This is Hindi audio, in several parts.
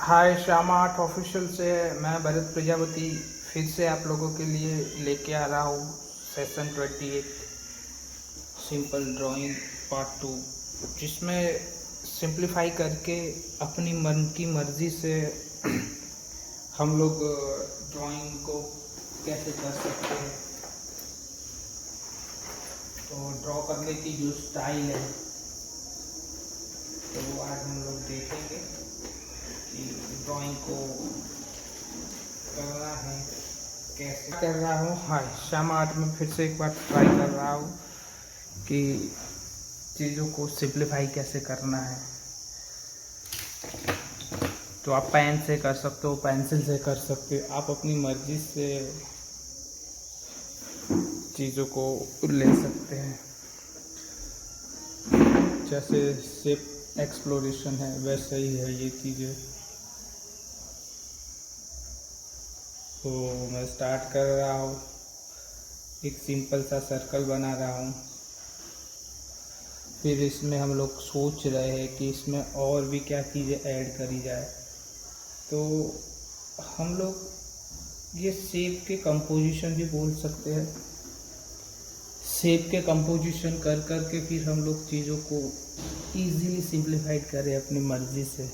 हाय श्यामा आर्ट ऑफिशियल से मैं भरत प्रजापति फिर से आप लोगों के लिए लेके आ रहा हूँ सेशन 28 सिंपल ड्राइंग पार्ट 2, जिसमें सिंप्लीफाई करके अपनी मन की मर्ज़ी से हम लोग ड्राइंग को कैसे कर सकते हैं। तो ड्रॉ करने की जो स्टाइल है तो वो आज हम लोग देखेंगे कि ड्राइंग को करना है कैसे कर रहा हूँ। हाय श्यामा आर्ट में फिर से एक बार ट्राई कर रहा हूँ कि चीज़ों को सिंप्लीफाई कैसे करना है। तो आप पेन से कर सकते हो, पेंसिल से कर सकते हो, आप अपनी मर्जी से चीज़ों को ले सकते हैं। जैसे शेप एक्सप्लोरेशन है वैसे ही है ये चीज़ें। तो मैं स्टार्ट कर रहा हूँ, एक सिंपल सा सर्कल बना रहा हूँ। फिर इसमें हम लोग सोच रहे हैं कि इसमें और भी क्या चीज़ें ऐड करी जाए। तो हम लोग ये शेप के कंपोजिशन भी बोल सकते हैं। शेप के कंपोजिशन कर कर के फिर हम लोग चीज़ों को इजीली सिंप्लीफाइड करें अपनी मर्ज़ी से।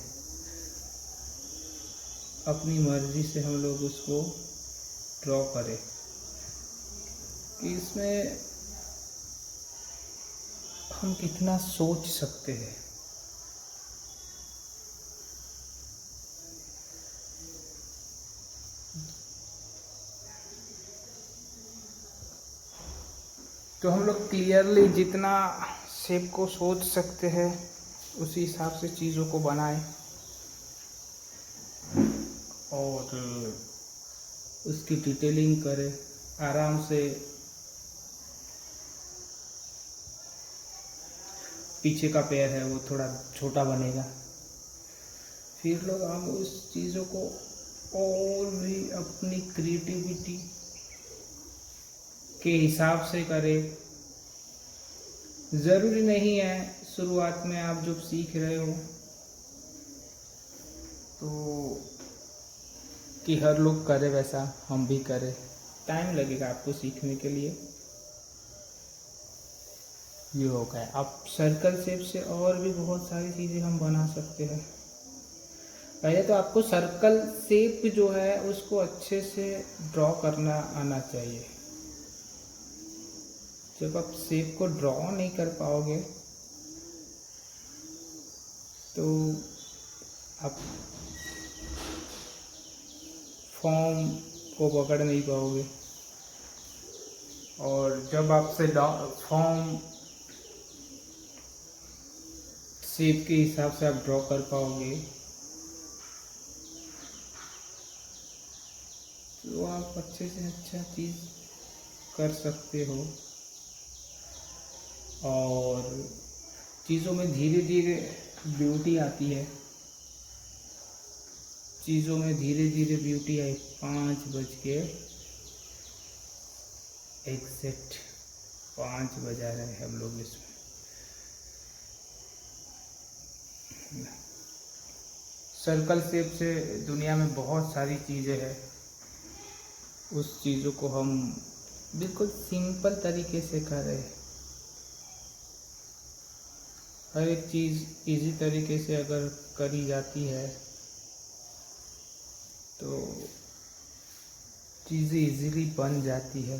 अपनी मर्ज़ी से हम लोग उसको ड्रॉ करें कि इसमें हम कितना सोच सकते हैं। तो हम लोग क्लियरली जितना शेप को सोच सकते हैं उसी हिसाब से चीज़ों को बनाएं और उसकी डिटेलिंग करें आराम से। पीछे का पैर है वो थोड़ा छोटा बनेगा। फिर लोग हम उस चीज़ों को और भी अपनी क्रिएटिविटी के हिसाब से करें। ज़रूरी नहीं है शुरुआत में आप जब सीख रहे हो तो कि हर लोग करे वैसा हम भी करें। टाइम लगेगा आपको सीखने के लिए। ये हो गया। अब सर्कल शेप से और भी बहुत सारी चीज़ें हम बना सकते हैं। पहले तो आपको सर्कल शेप जो है उसको अच्छे से ड्रॉ करना आना चाहिए। जब आप शेप को ड्रॉ नहीं कर पाओगे तो आप फॉर्म को पकड़ नहीं पाओगे। और जब आपसे फॉर्म शेप के हिसाब से आप ड्रॉ कर पाओगे तो आप अच्छे से अच्छा चीज़ कर सकते हो। और चीज़ों में धीरे धीरे ब्यूटी आती है। चीज़ों में धीरे धीरे ब्यूटी आई। 5:01 बजा रहे हैं हम लोग इसमें। सर्कल शेप से दुनिया में बहुत सारी चीज़ें हैं। उस चीज़ों को हम बिल्कुल सिंपल तरीके से करें। हर एक चीज़ इजी तरीके से अगर करी जाती है तो चीज़ें इजीली बन जाती है।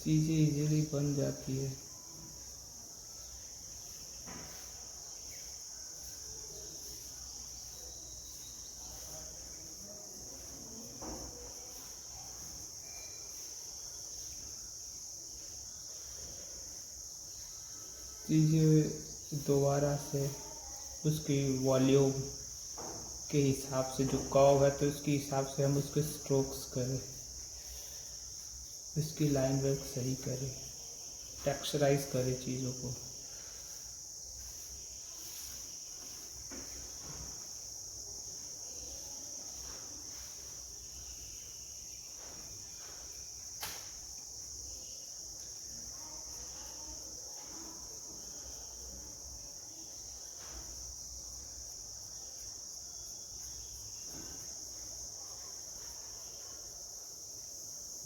चीज़ें इजीली बन जाती है। चीज़ें दोबारा से उसकी वॉल्यूम के हिसाब से जो कर्व है तो उसके हिसाब से हम उसके स्ट्रोक्स करें, उसकी लाइन वर्क सही करें, टेक्सचराइज करें चीज़ों को।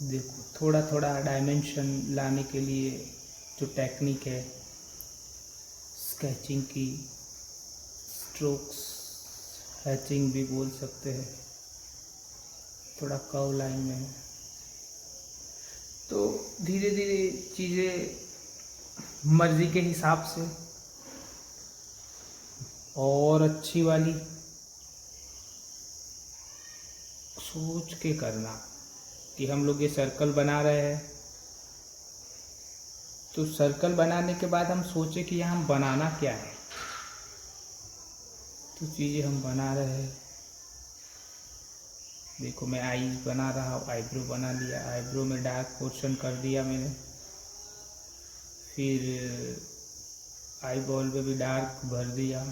देखो थोड़ा थोड़ा डायमेंशन लाने के लिए जो टेक्निक है स्केचिंग की, स्ट्रोक्स हैचिंग भी बोल सकते हैं, थोड़ा कर्व लाइन में है, तो धीरे धीरे चीज़ें मर्जी के हिसाब से और अच्छी वाली सोच के करना कि हम लोग ये सर्कल बना रहे हैं, तो सर्कल बनाने के बाद हम सोचे कि यहाँ बनाना क्या है, तो चीज़ें हम बना रहे हैं। देखो मैं आईज बना रहा हूँ, आईब्रो बना लिया, आईब्रो में डार्क पोर्शन कर दिया मैंने, फिर आई बॉल में भी डार्क भर दिया।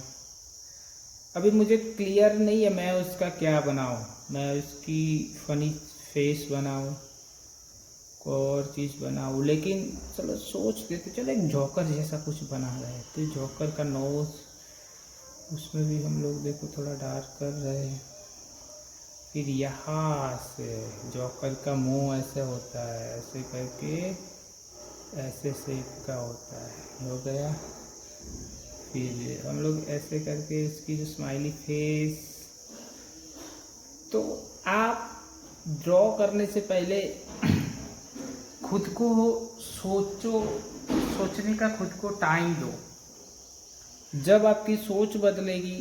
अभी मुझे क्लियर नहीं है मैं उसका क्या बनाऊँ, मैं उसकी फनी फेस बनाऊँ, कोई और चीज़ बनाऊँ, लेकिन चलो सोच देते, चलो एक जॉकर जैसा कुछ बना रहे हैं, तो जॉकर का नोज उसमें भी हम लोग देखो थोड़ा डार्क कर रहे हैं। फिर यहाँ से जॉकर का मुंह ऐसे होता है, ऐसे करके ऐसे शेप का होता है, हो गया। फिर हम लोग ऐसे करके इसकी जो स्माइली फेस, तो आप ड्रॉ करने से पहले खुद को सोचो, सोचने का खुद को टाइम दो। जब आपकी सोच बदलेगी,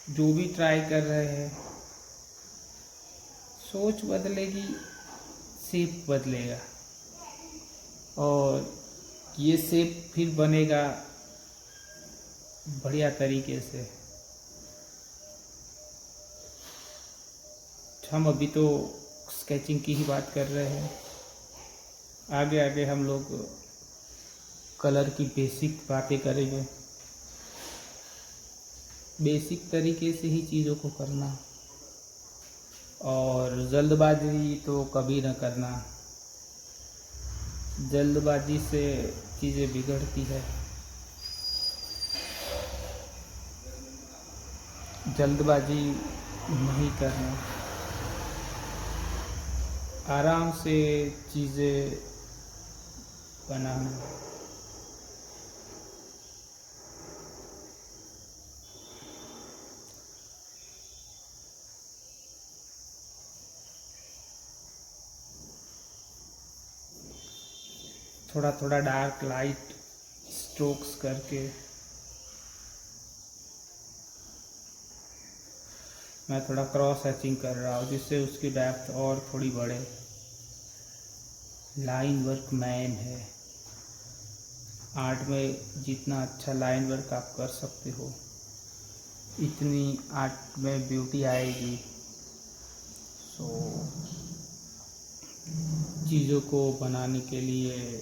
जो भी ट्राई कर रहे हैं, सोच बदलेगी, शेप बदलेगा, और ये शेप फिर बनेगा बढ़िया तरीके से। हम अभी तो स्केचिंग की ही बात कर रहे हैं, आगे आगे हम लोग कलर की बेसिक बातें करेंगे। बेसिक तरीके से ही चीज़ों को करना, और जल्दबाजी तो कभी न करना, जल्दबाजी से चीज़ें बिगड़ती है। जल्दबाजी नहीं करना, आराम से चीज़ें बनाना। थोड़ा थोड़ा डार्क लाइट स्ट्रोक्स करके मैं थोड़ा क्रॉस हैचिंग कर रहा हूँ, जिससे उसकी डेप्थ और थोड़ी बढ़े। लाइन वर्क मैन है, आर्ट में जितना अच्छा लाइन वर्क आप कर सकते हो, इतनी आर्ट में ब्यूटी आएगी। सो चीज़ों को बनाने के लिए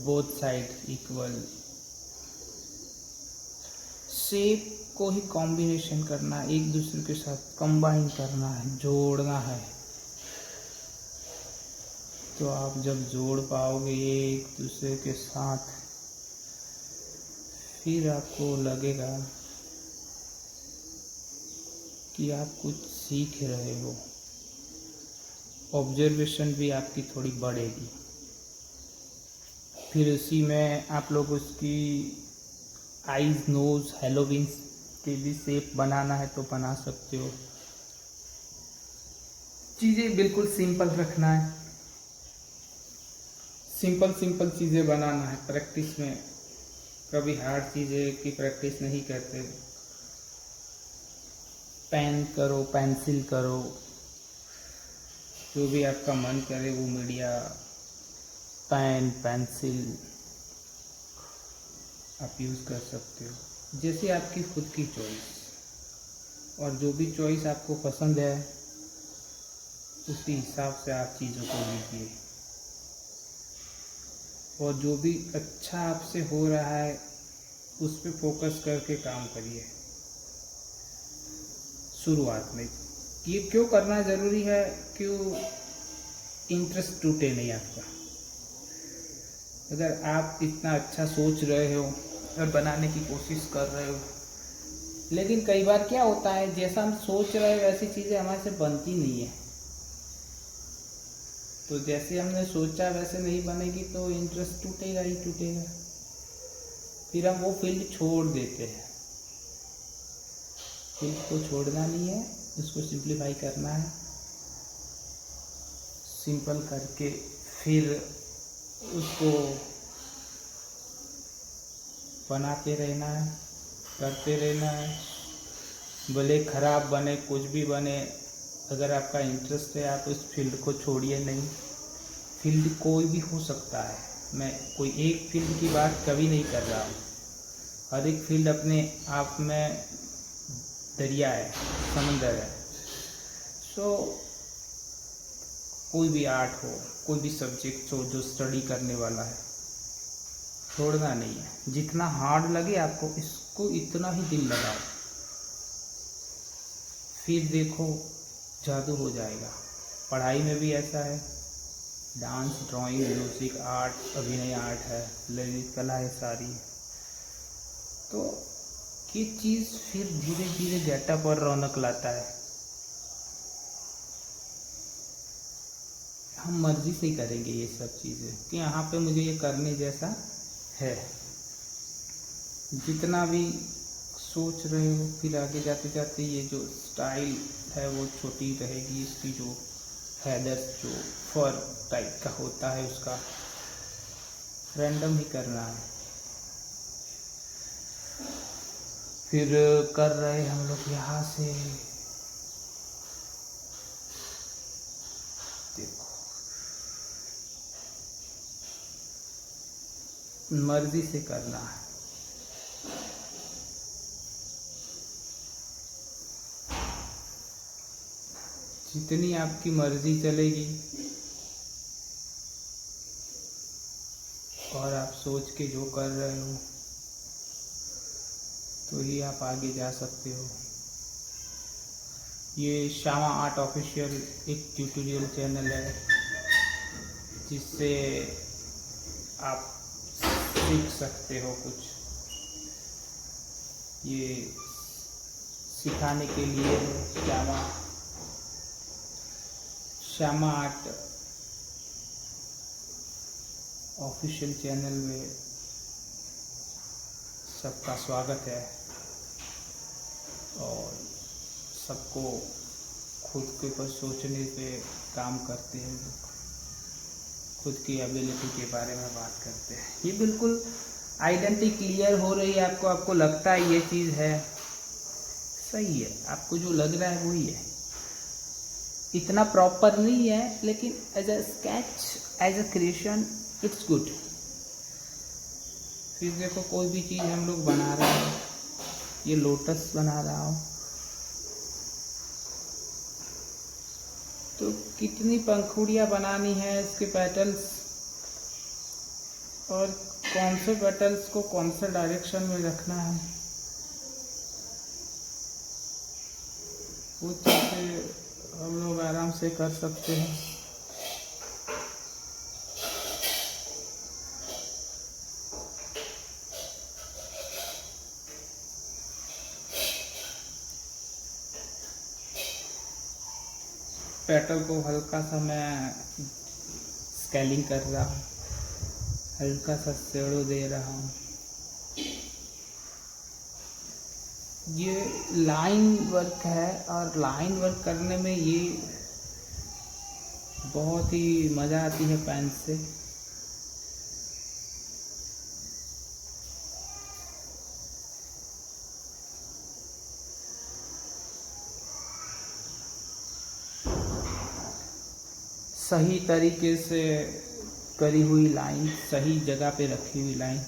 बोथ साइड इक्वल, शेप को ही कॉम्बिनेशन करना, एक दूसरे के साथ कंबाइन करना है, जोड़ना है। तो आप जब जोड़ पाओगे एक दूसरे के साथ, फिर आपको लगेगा कि आप कुछ सीख रहे हो, ऑब्जर्वेशन भी आपकी थोड़ी बढ़ेगी। फिर उसी में आप लोग उसकी आईज, नोज, हेलोविंस के भी शेप बनाना है तो बना सकते हो। चीज़ें बिल्कुल सिंपल रखना है, सिंपल सिंपल चीज़ें बनाना है। प्रैक्टिस में कभी हार्ड चीज़ें की प्रैक्टिस नहीं करते। पेन करो, पेंसिल करो, जो भी आपका मन करे वो मीडिया, पेन, पेंसिल आप यूज़ कर सकते हो, जैसे आपकी खुद की चॉइस। और जो भी चॉइस आपको पसंद है उसी हिसाब से आप चीज़ों को लीजिए, और जो भी अच्छा आपसे हो रहा है उस पर फोकस करके काम करिए। शुरुआत में ये क्यों करना ज़रूरी है, क्यों इंटरेस्ट टूटे नहीं आपका। अगर आप इतना अच्छा सोच रहे हो और बनाने की कोशिश कर रहे हो, लेकिन कई बार क्या होता है, जैसा हम सोच रहे हैं वैसी चीज़ें हमारे से बनती नहीं है। तो जैसे हमने सोचा वैसे नहीं बनेगी तो इंटरेस्ट टूटेगा ही टूटेगा, फिर हम वो फील्ड छोड़ देते हैं। फील्ड को छोड़ना नहीं है, उसको सिंप्लीफाई करना है। सिंपल करके फिर उसको बनाते रहना है, करते रहना है। भले खराब बने, कुछ भी बने, अगर आपका इंटरेस्ट है आप उस फील्ड को छोड़िए नहीं। फील्ड कोई भी हो सकता है, मैं कोई एक फील्ड की बात कभी नहीं कर रहा हूँ। हर एक फील्ड अपने आप में दरिया है, समंदर है। सो कोई भी आर्ट हो, कोई भी सब्जेक्ट हो जो स्टडी करने वाला है, छोड़ना नहीं है। जितना हार्ड लगे आपको, इसको इतना ही दिल लगाओ, फिर देखो जादू हो जाएगा। पढ़ाई में भी ऐसा है, डांस, ड्राइंग, म्यूजिक, आर्ट, अभिनय आर्ट है, ललित कला है सारी। तो ये चीज़ फिर धीरे धीरे गेटअप और रौनक लाता है। हम मर्जी से ही करेंगे ये सब चीज़ें कि यहाँ पे मुझे ये करने जैसा है। जितना भी सोच रहे हो, फिर आगे जाते जाते ये जो स्टाइल है वो छोटी रहेगी। इसकी जो हेडर्स, जो फर टाइप का होता है, उसका रैंडम ही करना है। फिर कर रहे हम लोग यहाँ से, देखो मर्जी से करना है। जितनी आपकी मर्जी चलेगी और आप सोच के जो कर रहे हो तो ही आप आगे जा सकते हो। ये श्यामा आर्ट ऑफिशियल एक ट्यूटोरियल चैनल है जिससे आप सीख सकते हो कुछ। ये सिखाने के लिए श्यामा आर्ट ऑफिशियल चैनल में सबका स्वागत है। और सबको खुद के ऊपर सोचने पे काम करते हैं लोग, खुद की एबिलिटी के बारे में बात करते हैं। ये बिल्कुल आइडेंटिटी क्लियर हो रही है आपको, आपको लगता है ये चीज़ है, सही है, आपको जो लग रहा है वही है। इतना प्रॉपर नहीं है, लेकिन as a sketch, as a creation it's good. फिर देखो कोई भी चीज़ हम लोग बना रहे हैं, ये लोटस बना रहा हूँ तो कितनी पंखुड़ियाँ बनानी है, इसके पेटल्स, और कौन से पेटल्स को कौन से डायरेक्शन में रखना है, वो चीज़ें हम लोग आराम से कर सकते हैं। पेटल को हल्का सा मैं स्केलिंग कर रहा हूँ, हल्का सा शेडो दे रहा हूँ। ये लाइन वर्क है और लाइन वर्क करने में ये बहुत ही मज़ा आती है पेन से। सही तरीके से करी हुई लाइन, सही जगह पे रखी हुई लाइन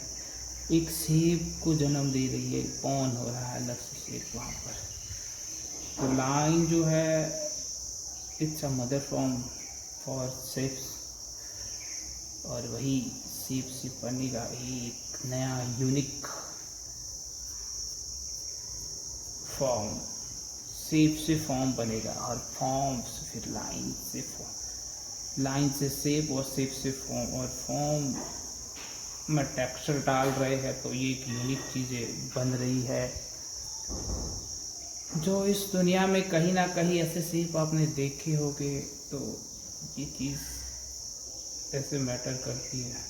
एक शेप को जन्म दे रही है, ऑन हो रहा है अलग से शेप वहाँ पर। तो लाइन जो है it's a mother form for shapes, और वही शेप से बनेगा एक नया यूनिक फॉर्म। शेप से फॉर्म बनेगा और फॉर्म से फिर लाइन से फॉर्म, लाइन से शेप और शेप से फॉर्म, और फॉर्म में टेक्सचर डाल रहे हैं तो ये एक यूनिक चीज़ें बन रही है, जो इस दुनिया में कहीं ना कहीं ऐसे शेप आपने देखे होंगे। तो ये चीज़ ऐसे मैटर करती है।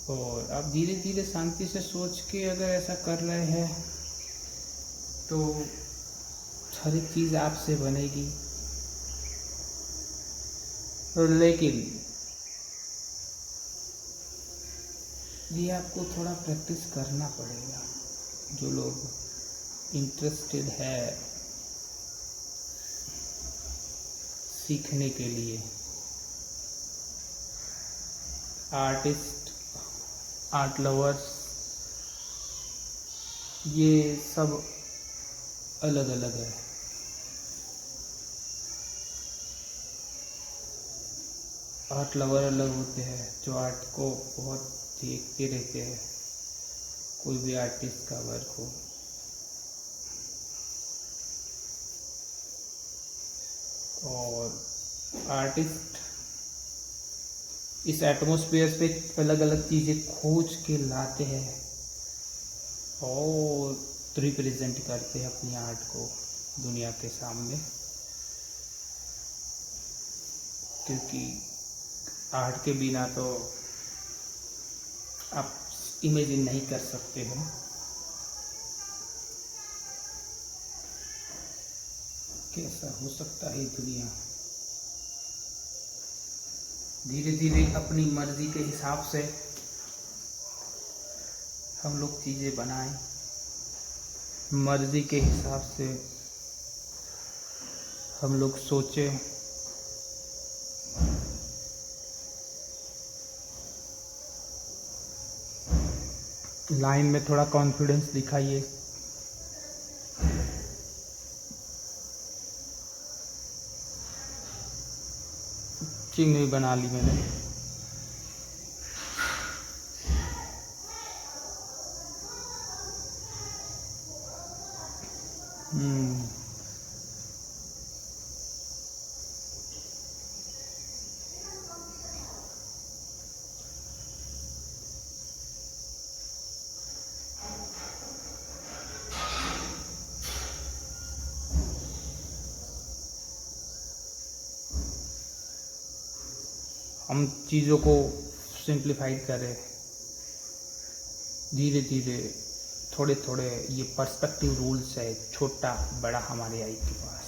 और आप धीरे धीरे शांति से सोच के अगर ऐसा कर रहे हैं तो हर एक चीज़ आपसे बनेगी। लेकिन ये आपको थोड़ा प्रैक्टिस करना पड़ेगा। जो लोग इंटरेस्टेड है सीखने के लिए, आर्टिस्ट, आर्ट लवर्स, ये सब अलग अलग है। आर्ट लवर अलग होते हैं जो आर्ट को बहुत देखते रहते हैं, कोई भी आर्टिस्ट का वर्क हो। और आर्टिस्ट इस एटमॉस्फेयर पे अलग अलग चीज़ें खोज के लाते हैं और रिप्रेजेंट करते हैं अपनी आर्ट को दुनिया के सामने। क्योंकि आर्ट के बिना तो आप इमेजिन नहीं कर सकते हैं। कैसा हो सकता है दुनिया। धीरे धीरे अपनी मर्जी के हिसाब से हम लोग चीज़ें बनाएं, मर्जी के हिसाब से हम लोग सोचें। लाइन में थोड़ा कॉन्फिडेंस दिखाइए। चिंगड़ी बना ली मैंने। हम चीज़ों को सिंप्लीफाइड करें धीरे धीरे, थोड़े थोड़े। ये पर्सपेक्टिव रूल्स है, छोटा बड़ा हमारे आई के पास।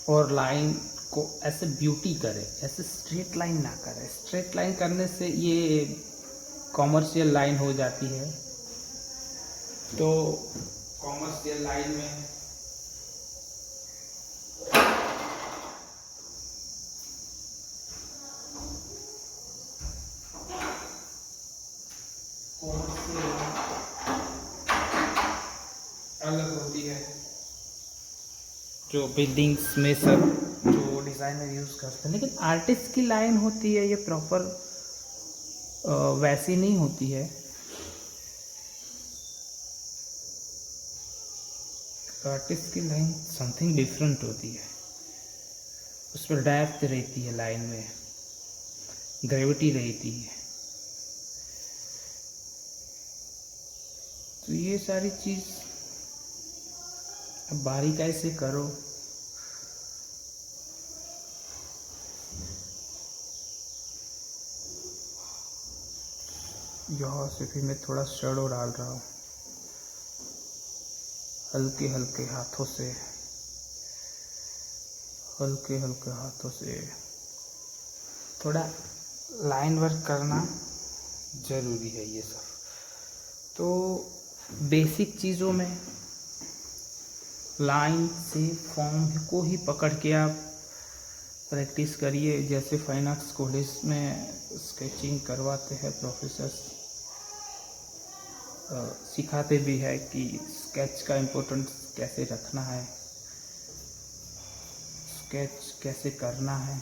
और लाइन को ऐसे ब्यूटी करें, ऐसे स्ट्रेट लाइन ना करें। स्ट्रेट लाइन करने से ये कॉमर्शियल लाइन हो जाती है। तो कॉमर्शियल लाइन में अलग होती है, जो बिल्डिंग्स में सब जो डिज़ाइनर यूज़ करते हैं। लेकिन आर्टिस्ट की लाइन होती है, ये प्रॉपर वैसी नहीं होती है। आर्टिस्ट की लाइन समथिंग डिफरेंट होती है, उस पर डेप्थ रहती है, लाइन में ग्रेविटी रहती है। तो ये सारी चीज़ अब बारीकाई से करो। यहाँ से भी मैं थोड़ा शेडो डाल रहा हूँ हल्के हल्के हाथों से, हल्के हल्के हाथों से। थोड़ा लाइन वर्क करना ज़रूरी है ये सब। तो बेसिक चीज़ों में लाइन से फॉर्म को ही पकड़ के आप प्रैक्टिस करिए। जैसे फाइन आर्ट्स कॉलेज में स्केचिंग करवाते हैं प्रोफेसर, सिखाते भी है कि स्केच का इम्पोर्टेंस कैसे रखना है, स्केच कैसे करना है,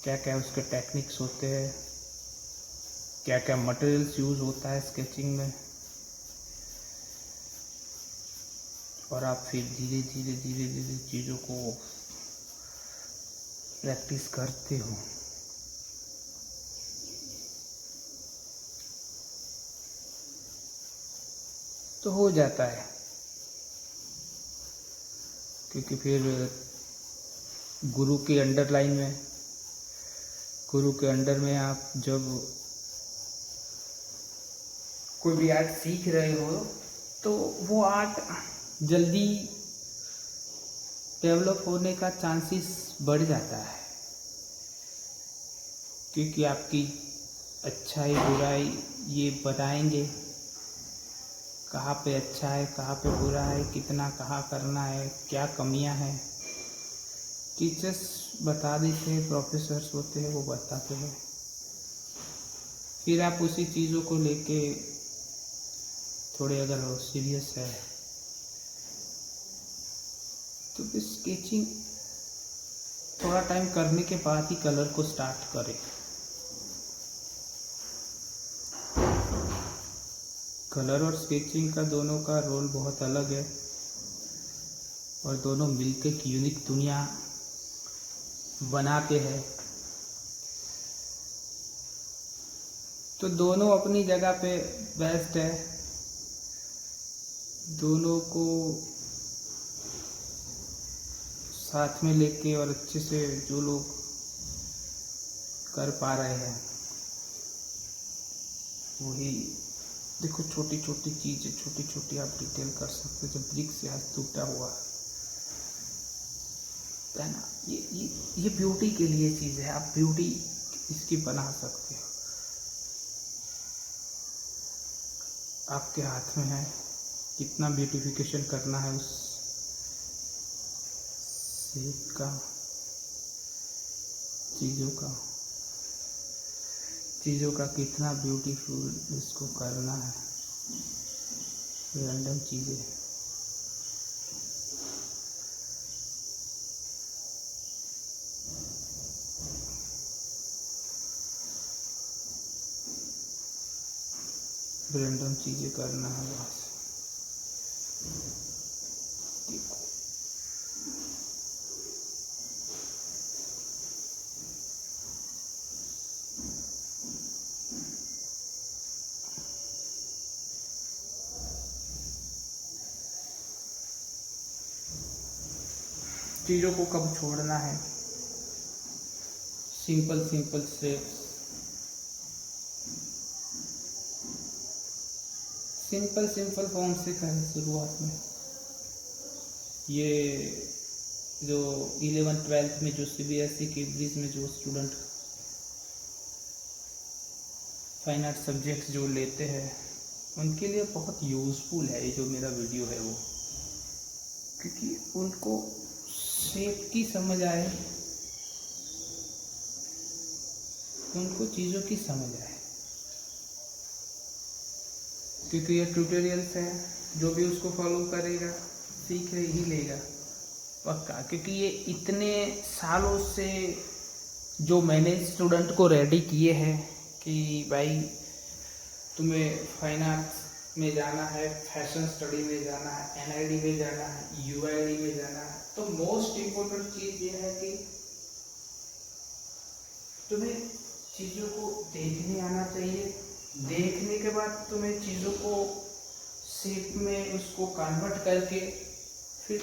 क्या क्या उसके टेक्निक्स होते हैं, क्या क्या मटेरियल्स यूज़ होता है स्केचिंग में। और आप फिर धीरे धीरे धीरे धीरे चीज़ों को प्रैक्टिस करते हो। तो हो जाता है, क्योंकि फिर गुरु के अंडर में आप जब कोई भी आर्ट सीख रहे हो तो वो आर्ट जल्दी डेवलप होने का चांसेस बढ़ जाता है, क्योंकि आपकी अच्छाई बुराई ये बताएंगे कहाँ पे अच्छा है, कहाँ पे बुरा है, कितना कहाँ करना है, क्या कमियां हैं। टीचर्स बता देते हैं, प्रोफेसर्स होते हैं वो बताते हैं, फिर आप उसी चीज़ों को लेके थोड़े अगर सीरियस है तो फिर स्केचिंग थोड़ा टाइम करने के बाद ही कलर को स्टार्ट करें। कलर और स्केचिंग का दोनों का रोल बहुत अलग है और दोनों मिलकर एक यूनिक दुनिया बनाते हैं। तो दोनों अपनी जगह पे बेस्ट है, दोनों को साथ में लेके और अच्छे से जो लोग कर पा रहे हैं वही देखो, छोटी छोटी चीज़ें छोटी छोटी आप डिटेल कर सकते हो। जब ब्रिक से हाथ टूटा हुआ है ना, ये ब्यूटी के लिए चीज़ है, आप ब्यूटी इसकी बना सकते हो, आपके हाथ में है कितना ब्यूटिफिकेशन करना है उस शेप का, चीज़ों का कितना ब्यूटीफुल इसको करना है। रैंडम चीज़ें करना है बस। चीज़ों को कब छोड़ना है, सिंपल स्टेप्स, सिंपल फॉर्म से करें शुरुआत में। ये जो 11th-12th में जो CBSE की ब्रिज में जो स्टूडेंट फाइन आर्ट सब्जेक्ट जो लेते हैं उनके लिए बहुत यूज़फुल है ये जो मेरा वीडियो है वो, क्योंकि उनको शेप की समझ आए, उनको चीज़ों की समझ आए, क्योंकि ये ट्यूटोरियल्स है, जो भी उसको फॉलो करेगा सीख ही लेगा पक्का। क्योंकि ये इतने सालों से जो मैंने स्टूडेंट को रेडी किए हैं कि भाई तुम्हें फाइन आर्ट्स में जाना है, फैशन स्टडी में जाना है, NID में जाना है, UID में जाना है, तो मोस्ट इम्पोर्टेंट चीज़ ये है कि तुम्हें चीज़ों को देखने आना चाहिए। देखने के बाद तुम्हें चीज़ों को शेप में उसको कन्वर्ट करके फिर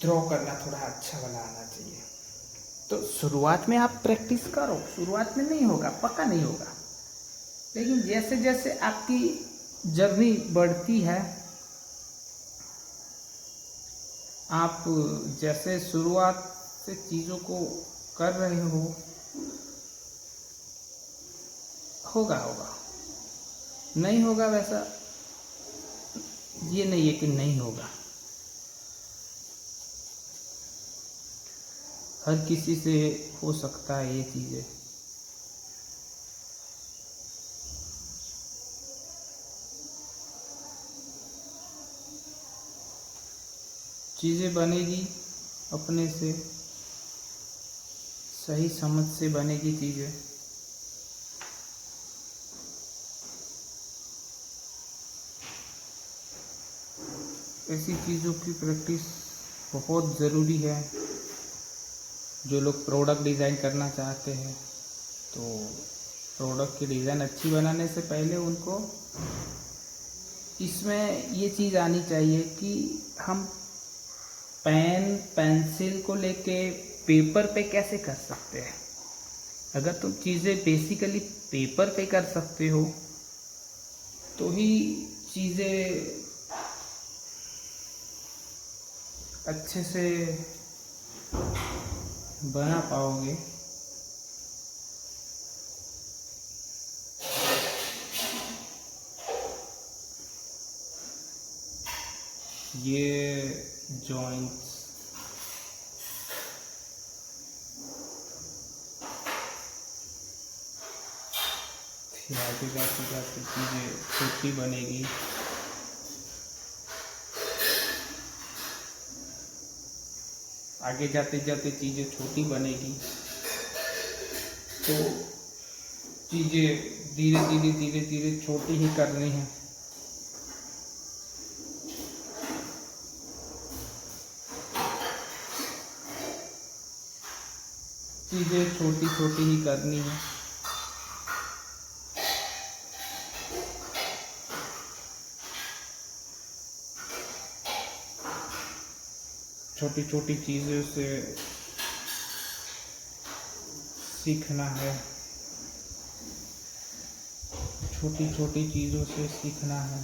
ड्रॉ करना थोड़ा अच्छा वाला आना चाहिए। तो शुरुआत में आप प्रैक्टिस करो, शुरुआत में नहीं होगा, पक्का नहीं होगा, लेकिन जैसे जैसे आपकी जर्नी बढ़ती है, आप जैसे शुरुआत से चीज़ों को कर रहे हो, होगा नहीं होगा वैसा ये नहीं है कि नहीं होगा। हर किसी से हो सकता है ये चीज़ें। चीज़ें बनेगी अपने से, सही समझ से बनेगी चीज़ें। ऐसी चीज़ों की प्रैक्टिस बहुत ज़रूरी है। जो लोग प्रोडक्ट डिज़ाइन करना चाहते हैं तो प्रोडक्ट की डिज़ाइन अच्छी बनाने से पहले उनको इसमें ये चीज़ आनी चाहिए कि हम पेन पेंसिल को लेके पेपर पे कैसे कर सकते हैं। अगर तुम चीज़ें बेसिकली पेपर पे कर सकते हो तो ही चीज़ें अच्छे से बना पाओगे। ये जॉइंट्स फिर आगे जाते जाते चीज़ें छोटी बनेगी। आगे जाते जाते चीज़ें छोटी बनेगी तो चीज़ें धीरे धीरे धीरे धीरे छोटी ही करनी है। चीज़ें छोटी छोटी ही करनी है। छोटी छोटी चीज़ों से सीखना है। छोटी छोटी चीज़ों से सीखना है।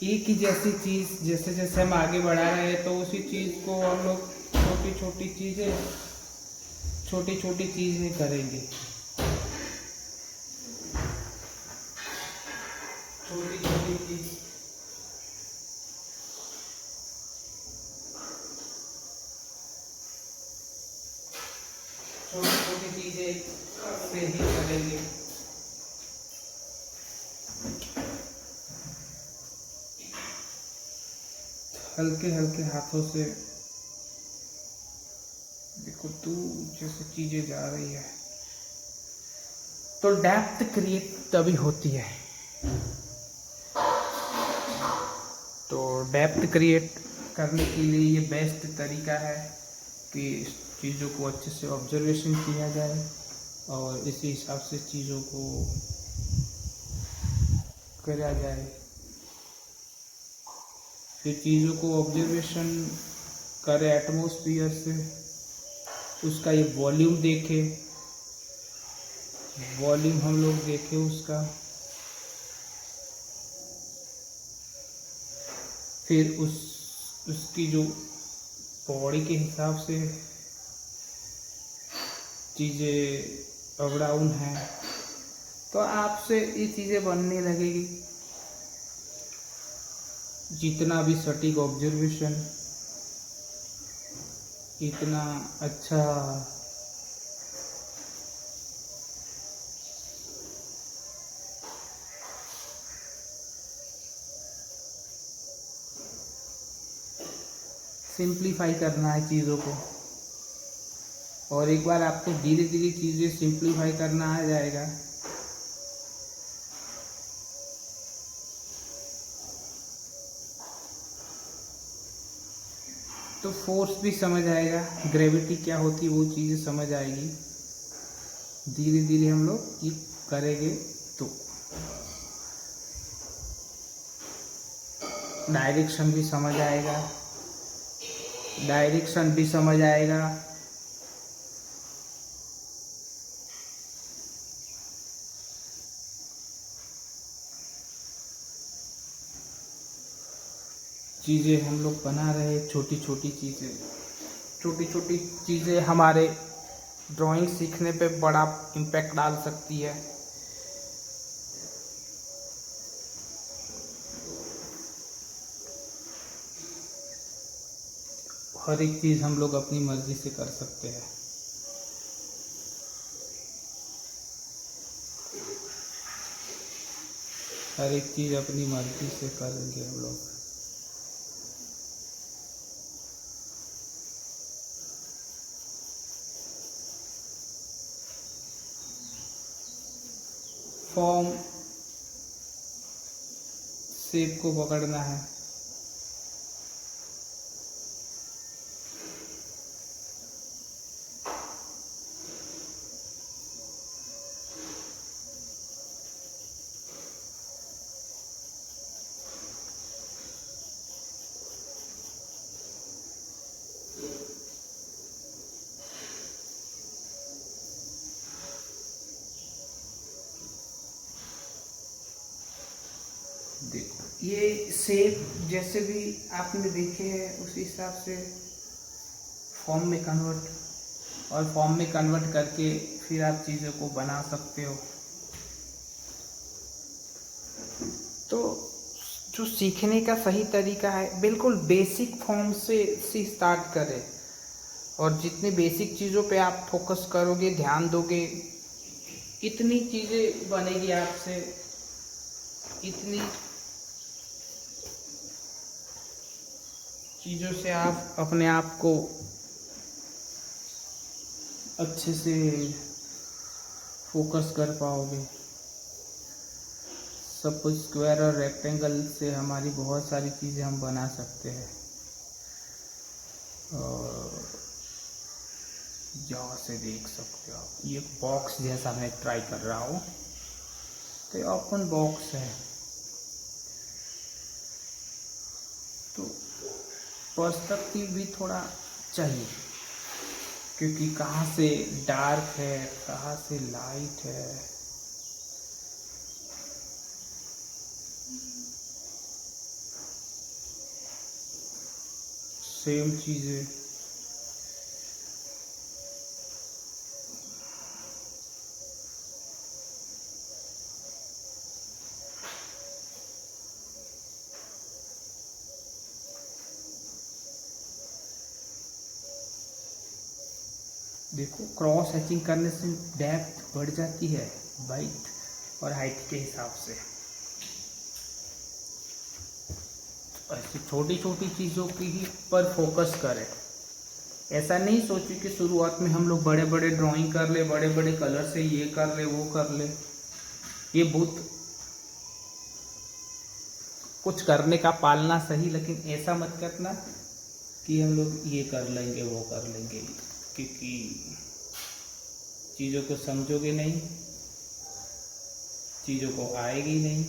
एक ही जैसी चीज़ जैसे जैसे हम आगे बढ़ा रहे हैं तो उसी चीज़ को हम लोग छोटी छोटी चीज़ें करेंगे। छोटी छोटी चीज़ छोटी छोटी चीज़ें से ही करेंगे। हल्के हल्के हाथों से देखो तू जैसे चीज़ें जा रही है तो डेप्थ क्रिएट तभी होती है। तो डेप्थ क्रिएट करने के लिए ये बेस्ट तरीका है कि चीज़ों को अच्छे से ऑब्जर्वेशन किया जाए और इसी हिसाब से चीज़ों को करा जाए। फिर चीज़ों को ऑब्जर्वेशन करे एटमॉस्फेयर से, उसका ये वॉल्यूम देखे, वॉल्यूम हम लोग देखें उसका, फिर उसकी जो बॉडी के हिसाब से चीज़ें अप डाउन है तो आपसे ये चीज़ें बनने लगेगी। जितना भी सटीक ऑब्जर्वेशन इतना अच्छा सिंप्लीफाई करना है चीज़ों को। और एक बार आपको धीरे धीरे चीज़ें सिंप्लीफाई करना आ जाएगा तो फोर्स भी समझ आएगा, ग्रेविटी क्या होती है वो चीज़ें समझ आएगी। धीरे धीरे हम लोग ये करेंगे तो डायरेक्शन भी समझ आएगा, डायरेक्शन भी समझ आएगा। चीज़ें हम लोग बना रहे, छोटी छोटी चीज़ें हमारे ड्राइंग सीखने पे बड़ा इम्पैक्ट डाल सकती है। हर एक चीज़ हम लोग अपनी मर्ज़ी से कर सकते हैं। हर एक चीज़ अपनी मर्ज़ी से करेंगे हम लोग। फॉर्म शेप को पकड़ना है। ये शेप जैसे भी आपने देखे हैं उसी हिसाब से फॉर्म में कन्वर्ट करके फिर आप चीज़ों को बना सकते हो। तो जो सीखने का सही तरीका है, बिल्कुल बेसिक फॉर्म से स्टार्ट करें, और जितनी बेसिक चीज़ों पे आप फोकस करोगे, ध्यान दोगे, इतनी चीज़ें बनेगी आपसे, इतनी चीज़ों से आप अपने आप को अच्छे से फोकस कर पाओगे। सब कुछ स्क्वायर और रेक्टेंगल से हमारी बहुत सारी चीज़ें हम बना सकते हैं। और यहाँ से देख सकते हो आप, ये बॉक्स जैसा मैं ट्राई कर रहा हूँ, तो ये ओपन बॉक्स है। तो पर्सपेक्टिव भी थोड़ा चाहिए, क्योंकि कहाँ से डार्क है, कहाँ से लाइट है, सेम चीज़ें। देखो, क्रॉस हैचिंग करने से डेप्थ बढ़ जाती है वाइट और हाइट के हिसाब से। ऐसी छोटी छोटी चीज़ों की ही पर फोकस करें। ऐसा नहीं सोचिए कि शुरुआत में हम लोग बड़े बड़े ड्राइंग कर ले, बड़े बड़े कलर से ये कर ले, वो कर ले। ये बहुत कुछ करने का पालना सही, लेकिन ऐसा मत करना कि हम लोग ये कर लेंगे, वो कर लेंगे, क्योंकि चीज़ों को समझोगे नहीं, चीज़ों को आएगी नहीं,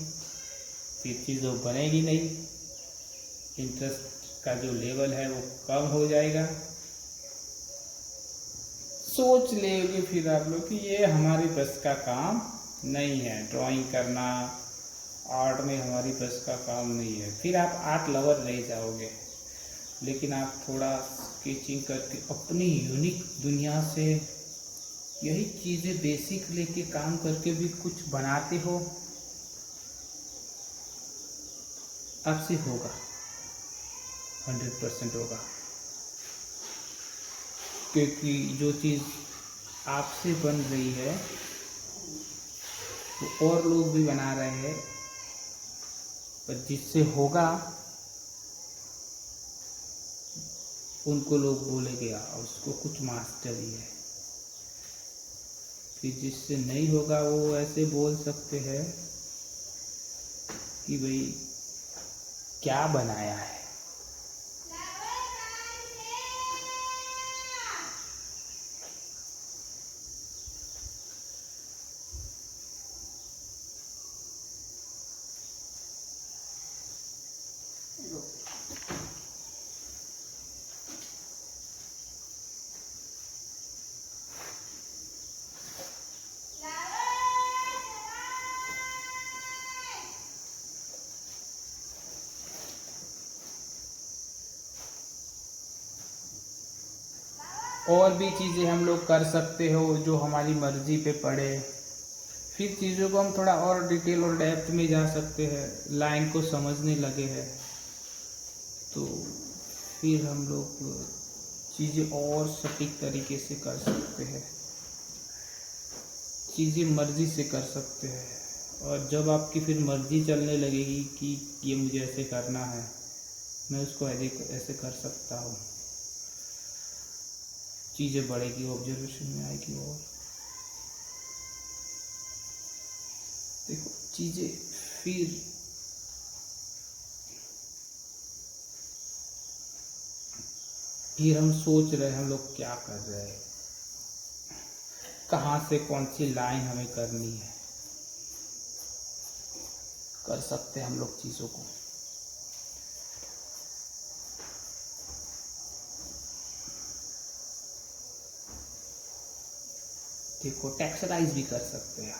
फिर चीज़ों बनेगी नहीं, इंटरेस्ट का जो लेवल है वो कम हो जाएगा। सोच लेंगे फिर आप लोग कि ये हमारे बस का काम नहीं है, ड्राइंग करना आर्ट में हमारी बस का काम नहीं है। फिर आप आर्ट लवर रह जाओगे। लेकिन आप थोड़ा स्केचिंग करके अपनी यूनिक दुनिया से यही चीज़ें बेसिक लेके काम करके भी कुछ बनाते हो, आपसे होगा, 100% होगा। क्योंकि जो चीज़ आपसे बन रही है तो और लोग भी बना रहे हैं, पर जिससे होगा उनको लोग बोलेंगे उसको कुछ मास्टरी है। फिर जिससे नहीं होगा वो ऐसे बोल सकते हैं कि भाई क्या बनाया है। और भी चीज़ें हम लोग कर सकते हो जो हमारी मर्ज़ी पे पड़े। फिर चीज़ों को हम थोड़ा और डिटेल और डेप्थ में जा सकते हैं, लाइन को समझने लगे हैं तो फिर हम लोग चीज़ें और सटीक तरीके से कर सकते हैं, चीज़ें मर्ज़ी से कर सकते हैं। और जब आपकी फिर मर्ज़ी चलने लगेगी कि ये मुझे ऐसे करना है, मैं उसको ऐसे कर सकता हूँ, चीज़ें बढ़ेगी, ऑब्जर्वेशन में आएगी। और देखो चीज़ें फिर हम सोच रहे हैं हम लोग क्या कर रहे हैं, कहाँ से कौन सी लाइन हमें करनी है, कर सकते हैं हम लोग चीज़ों को। देखो टेक्सचराइज भी कर सकते हैं।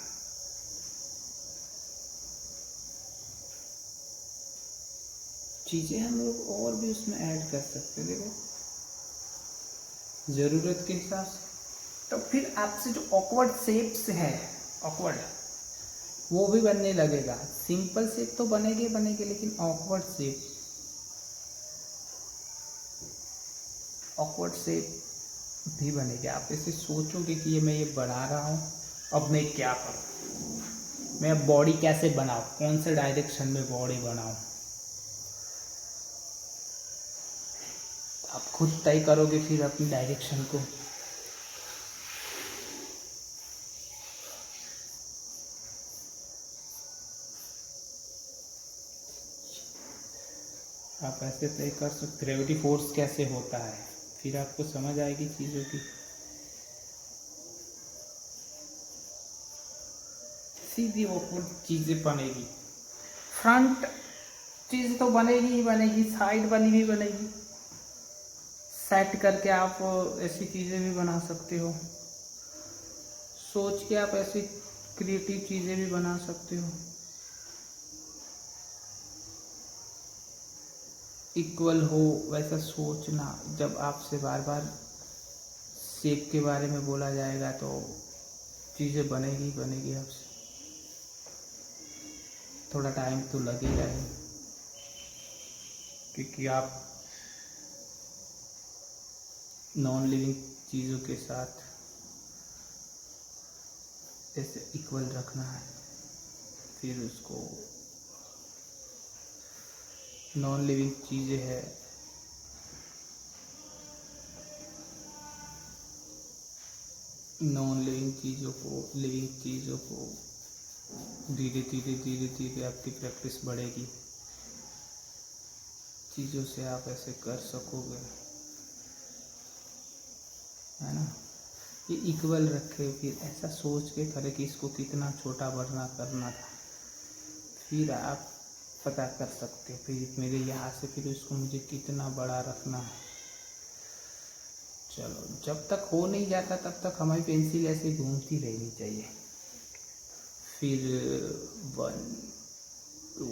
चीज़ें हम लोग और भी उसमें ऐड कर सकते हैं, देखो ज़रूरत के हिसाब से। तो फिर आपसे जो ऑकवर्ड शेप्स है, ऑकवर्ड वो भी बनने लगेगा। सिंपल शेप तो बनेगी बनेगी, लेकिन ऑकवर्ड शेप, ऑकवर्ड शेप भी बनेगी। आप ऐसे सोचोगे कि ये मैं ये बना रहा हूँ, अब मैं क्या करूँ, मैं अब बॉडी कैसे बनाऊँ, कौन से डायरेक्शन में बॉडी बनाऊँ, आप खुद तय करोगे फिर अपनी डायरेक्शन को। आप ऐसे तय कर सकते, ग्रेविटी फोर्स कैसे होता है, फिर आपको समझ आएगी चीज़ों की। सीधी ऊपर चीज़ें बनेगी, फ्रंट चीज़ तो बनेगी ही बनेगी, साइड वाली भी बनेगी। सेट करके आप ऐसी चीज़ें भी बना सकते हो, सोच के आप ऐसी क्रिएटिव चीज़ें भी बना सकते हो। इक्वल हो वैसा सोचना, जब आपसे बार बार शेप के बारे में बोला जाएगा तो चीज़ें बनेगी बनेगी आपसे। थोड़ा टाइम तो लगेगा ही, क्योंकि आप नॉन लिविंग चीज़ों के साथ ऐसे इक्वल रखना है। फिर उसको नॉन लिविंग चीज़ें है, नॉन लिविंग चीज़ों को लिविंग चीज़ों को धीरे धीरे धीरे धीरे आपकी प्रैक्टिस बढ़ेगी, चीज़ों से आप ऐसे कर सकोगे, है ना। ये इक्वल रखे, फिर ऐसा सोच के करे कि इसको कितना छोटा बढ़ना करना था, फिर आप पता कर सकते हो फिर मेरे यहाँ से फिर उसको मुझे कितना बड़ा रखना है। चलो, जब तक हो नहीं जाता तब तक हमारी पेंसिल ऐसे घूमती रहनी चाहिए। फिर 1 2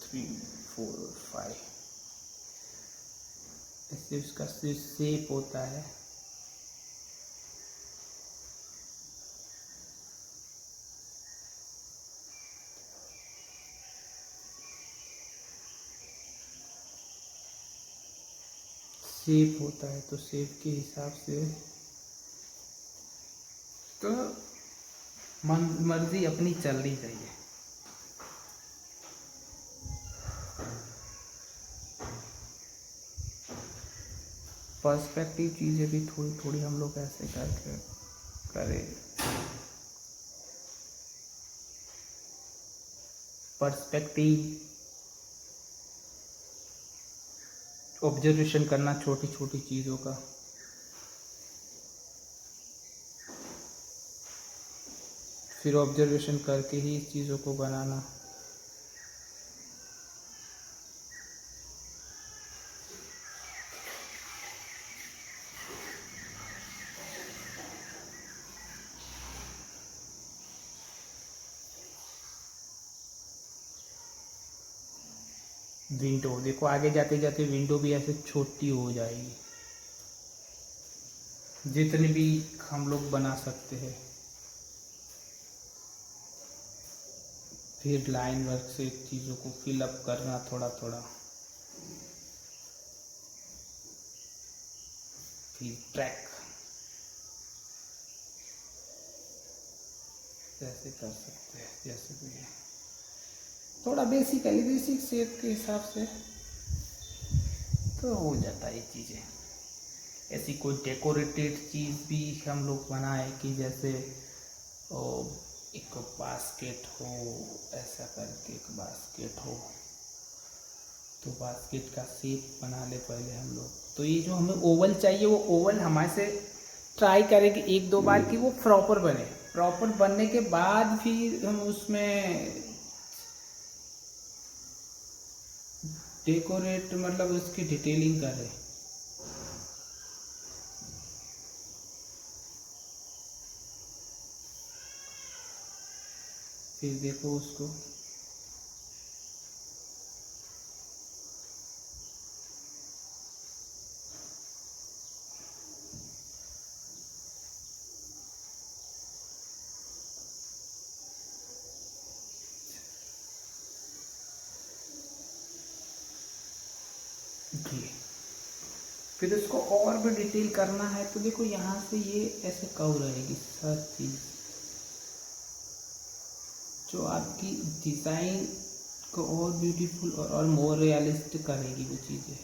3 4 5 ऐसे उसका शेप होता है। शेप होता है तो शेप के हिसाब से तो मर्जी अपनी चलनी चाहिए। पर्सपेक्टिव चीज़ें भी थोड़ी थोड़ी हम लोग ऐसे करके करें। पर्सपेक्टिव ऑब्जर्वेशन करना छोटी छोटी चीज़ों का, फिर ऑब्जर्वेशन करके ही इस चीज़ों को बनाना। विंडो देखो, आगे जाते जाते विंडो भी ऐसे छोटी हो जाएगी, जितने भी हम लोग बना सकते हैं। फिर लाइन वर्क से चीज़ों को फिलअप करना थोड़ा थोड़ा, फिर ट्रैक जैसे कर सकते हैं, जैसे भी है थोड़ा बेसिकली बेसिक शेप के हिसाब से तो हो जाता है ये चीज़ें। ऐसी कोई डेकोरेटेड चीज़ भी हम लोग बनाए कि जैसे एक बास्केट हो, ऐसा करके एक बास्केट हो, तो बास्केट का शेप बना ले पहले हम लोग। तो ये जो हमें ओवल चाहिए वो ओवल हमारे से ट्राई करेंगे 1-2 बार कि वो प्रॉपर बने। प्रॉपर बनने के बाद फिर हम उसमें डेकोरेट मतलब उसकी डिटेलिंग करें। फिर देखो उसको फिर उसको और भी डिटेल करना है तो देखो यहाँ से ये ऐसे कर्व रहेगी हर चीज़, जो आपकी डिज़ाइन को और ब्यूटीफुल और मोर रियलिस्टिक करेगी वो चीज़ें।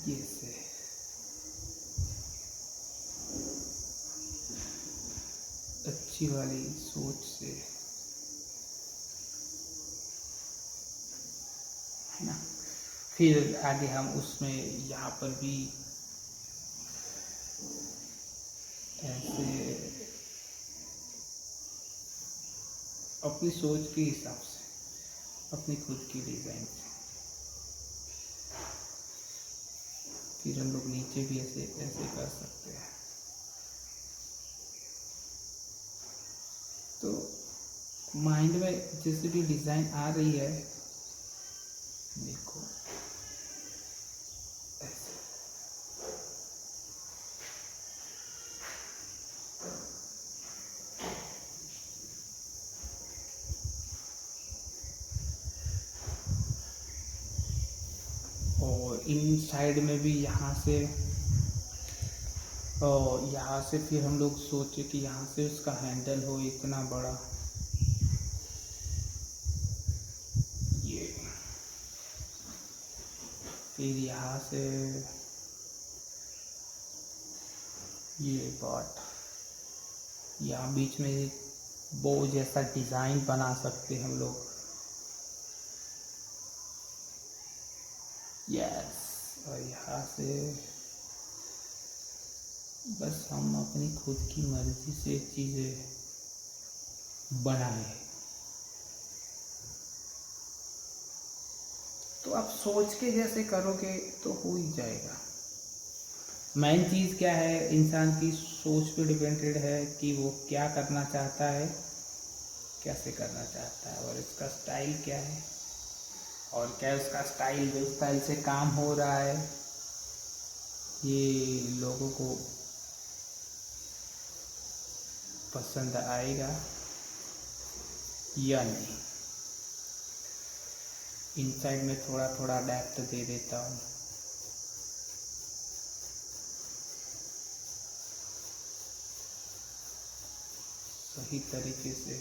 ये से अच्छी वाली सोच से, है ना। फिर आगे हम उसमें यहाँ पर भी ऐसे अपनी सोच के हिसाब से, अपनी खुद की डिज़ाइन से, फिर हम लोग नीचे भी ऐसे ऐसे कर सकते हैं। तो माइंड में जैसे भी डिज़ाइन आ रही है, देखो ऐसे। और इन साइड में भी यहाँ से, और यहाँ से फिर हम लोग सोचे कि यहाँ से उसका हैंडल हो इतना बड़ा, ये फिर यहाँ से ये पार्ट, यहाँ बीच में बो जैसा डिज़ाइन बना सकते हम लोग। यस, और यहाँ से बस हम अपनी खुद की मर्जी से चीज़ें बनाए। तो आप सोच के जैसे करोगे तो हो ही जाएगा। मेन चीज़ क्या है, इंसान की सोच पे डिपेंडेड है कि वो क्या करना चाहता है, कैसे करना चाहता है, और इसका स्टाइल क्या है, और क्या उसका स्टाइल जो स्टाइल से काम हो रहा है ये लोगों को पसंद आएगा या नहीं। इनसाइड में थोड़ा थोड़ा डेप्थ दे देता हूँ। सही तरीके से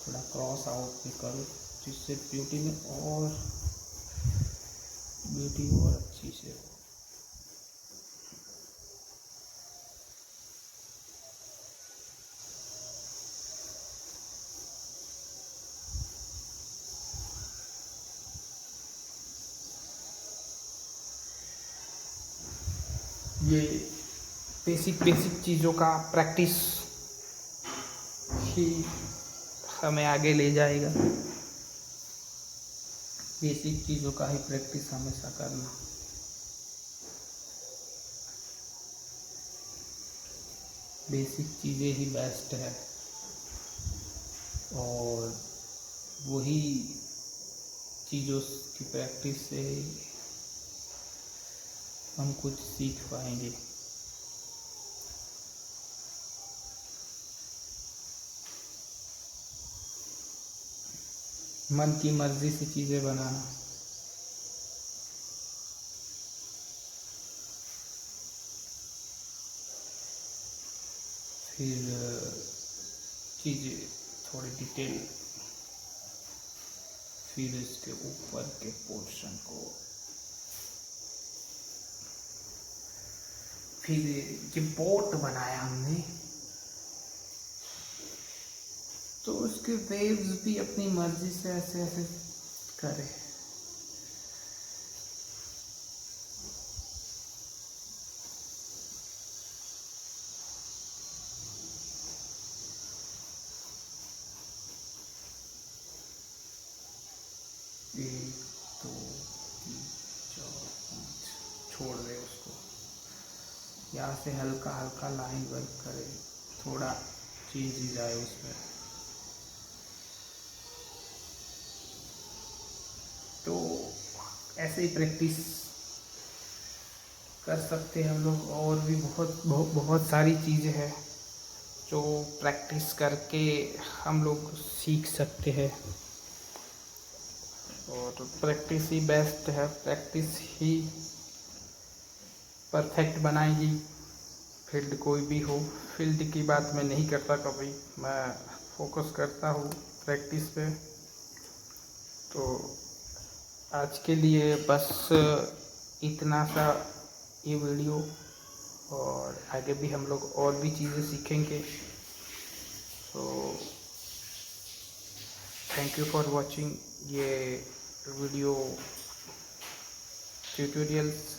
थोड़ा क्रॉस आउट भी करो, जिससे ब्यूटी और अच्छी से हो। ये बेसिक चीज़ों का प्रैक्टिस ही हमें आगे ले जाएगा। बेसिक चीज़ों का ही प्रैक्टिस हमेशा करना। बेसिक चीज़ें ही बेस्ट है, और वही चीज़ों की प्रैक्टिस से हम कुछ सीख पाएंगे। मन की मर्जी से चीज़ें बनाना, फिर चीज़ें थोड़ी डिटेल, फिर इसके ऊपर के पोर्शन को, फिर ये बोट बनाया हमने तो उसके वेव्स भी अपनी मर्जी से ऐसे ऐसे करे। एक दो तीन चार पाँच, छोड़ दे उसको। यहाँ से हल्का हल्का लाइन वर्क करे। थोड़ा चेंज आए उसमें। तो ऐसे ही प्रैक्टिस कर सकते हैं हम लोग। और भी बहुत सारी चीज़ें हैं जो प्रैक्टिस करके हम लोग सीख सकते हैं। और प्रैक्टिस ही बेस्ट है, प्रैक्टिस ही परफेक्ट बनाएगी। फील्ड कोई भी हो, फील्ड की बात मैं नहीं करता कभी, मैं फोकस करता हूँ प्रैक्टिस पे। तो आज के लिए बस इतना सा ये वीडियो, और आगे भी हम लोग और भी चीज़ें सीखेंगे। तो थैंक यू फॉर वॉचिंग ये वीडियो ट्यूटोरियल्स।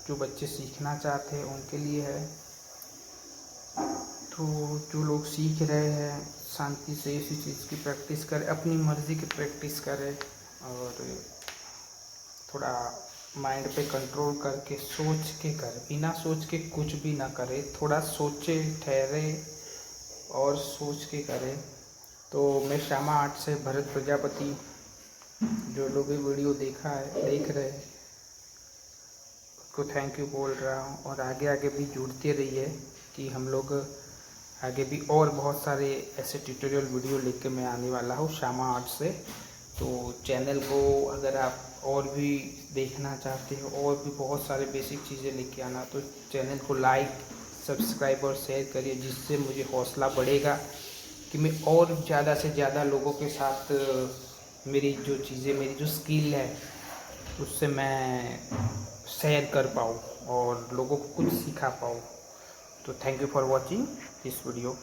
जो बच्चे सीखना चाहते हैं उनके लिए है। तो जो लोग सीख रहे हैं शांति से इसी चीज़ की प्रैक्टिस करें, अपनी मर्ज़ी की प्रैक्टिस करें, और थोड़ा माइंड पे कंट्रोल करके सोच के करें। बिना सोच के कुछ भी ना करें, थोड़ा सोचे, ठहरे और सोच के करें। तो मैं श्यामा आर्ट से भरत प्रजापति, जो लोग ये वीडियो देख रहे हैं को थैंक यू बोल रहा हूँ। और आगे आगे भी जुड़ते रहिए कि हम लोग आगे भी और बहुत सारे ऐसे ट्यूटोरियल वीडियो लेके मैं आने वाला हूँ श्यामा आर्ट से। तो चैनल को अगर आप और भी देखना चाहते हो, और भी बहुत सारे बेसिक चीज़ें लेके आना, तो चैनल को लाइक, सब्सक्राइब और शेयर करिए, जिससे मुझे हौसला बढ़ेगा कि मैं और ज़्यादा से ज़्यादा लोगों के साथ मेरी जो चीज़ें, मेरी जो स्किल है उससे मैं शेयर कर पाऊँ और लोगों को कुछ सिखा पाऊँ। तो thank you for watching this video.